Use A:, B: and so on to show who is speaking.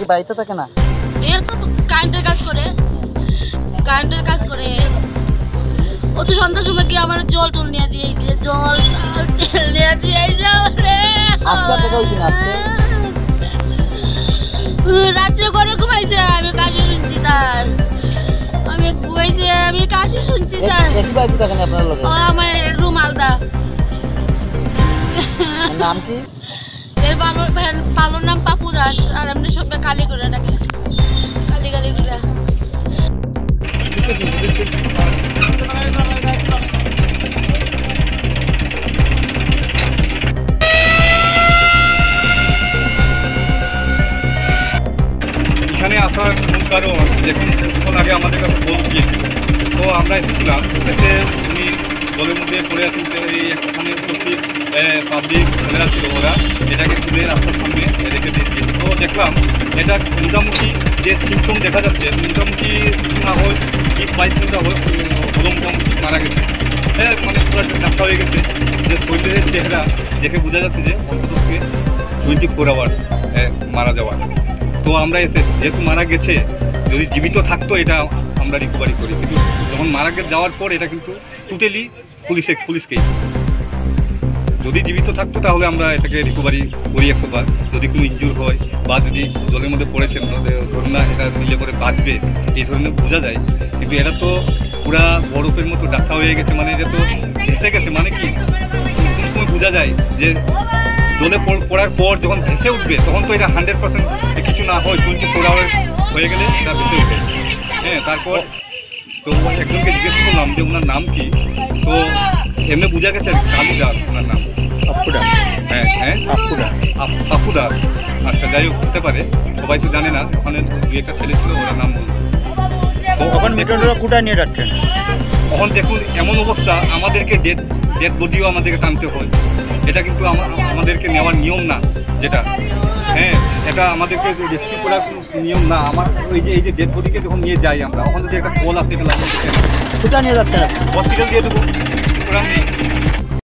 A: বাড়িতে থাকে না?
B: এর তো কারেন্টের কাজ করে, ও তো সন্ধ্যার সময় কি আমার জল টল নিয়ে দিয়ে জল নিয়ে দিয়ে যাও রে।
A: আজকে দেখা হয়েছে না? আজকে
B: রাত্রে করে ঘুমাইছে, আমি কাশি শুনছি তার, আমি ঘুমাইছে, আমি কাশি শুনছি তার।
A: একই বাড়িতে থাকেন আপনার লোক?
B: আমার রুম আলাদা।
A: নাম কি?
B: এর পালোর নাম পাপু দাস, আর এমনি সবাই কালী করে ডাকে, কালী কালী করে।
C: এখানে আসার মূল কারণ দেখুন, কিছুক্ষণ আগে আমাদের কাছে ফোন গিয়েছিল, তো আমরা এসেছিলাম, এসে উনি জলের মধ্যে পড়ে আছেন। এই ওখানে উপস্থিত পাবলিক ছেলেরা ছিল, ওরা এটাকে তুলে রাস্তার সামনে রেখে দিয়েছিল। তো দেখলাম এটা মোটামুটি যে সিমটম দেখা যাচ্ছে, মোটামুটি না হয় 20-22 মিনিট হলো মোটামুটি মারা গেছে। হ্যাঁ, মানে পুরো ডাক্তার হয়ে গেছে, যে শরীরের চেহারা দেখে বোঝা যাচ্ছে যে অন্তত 24 আওয়ার মারা যাওয়া। তো আমরা এসে যেহেতু মারা গেছে, যদি জীবিত থাকতো এটা আমরা রিকভারি করি, কিন্তু যখন মারা যাওয়ার পর এটা কিন্তু টোটালি পুলিশকেই। যদি জীবিত থাকতো তাহলে আমরা এটাকে রিকভারি করি 100 বার। যদি কোনো ইনজুর হয় বা যদি জলের মধ্যে পড়েছেন, ধরুন না এটা মিলে করে বাঁচবে এই ধরনের বোঝা যায়, কিন্তু এটা তো পুরা বরফের মতো ডাক্তার হয়ে গেছে, মানে এটা তো ভেসে গেছে। মানে কি কোনো সময় বোঝা যায় যে জলে পড়ার পর যখন ভেসে উঠবে তখন তো এটা 100% কিছু না হয়, 24 আওয়ার হয়ে গেলে এটা ভেসে উঠবে। হ্যাঁ, তারপর তো একজনকে জিজ্ঞেস করলাম যে ওনার নাম কি, তো এমনি বোঝা গেছে কালী দাস ওনার নাম। পাপ্পুদা? হ্যাঁ পাপ্পুদা। আচ্ছা, যাই হোক, হতে পারে, সবাই তো জানে না, ওখানে 2-1টা ছেলে ছিল, ওরা নাম বলল।
D: তখন মেট্রোরা কোথায় নিয়ে যাচ্ছেন?
C: তখন দেখুন এমন অবস্থা, আমাদেরকে ডেড বডিও আমাদেরকে টানতে হয়, এটা কিন্তু আমাদেরকে নেওয়ার নিয়ম না যেটা। হ্যাঁ, এটা আমাদেরকে রেস্কিউ করার কোনো নিয়ম না। আমার এই যে ডেড বডিকে যখন নিয়ে যাই আমরা, ওখানে যদি একটা কল আসে, এটা
A: কোথায় নিয়ে যাচ্ছেন?
C: হসপিটাল দিয়ে দেবো, করার নেই।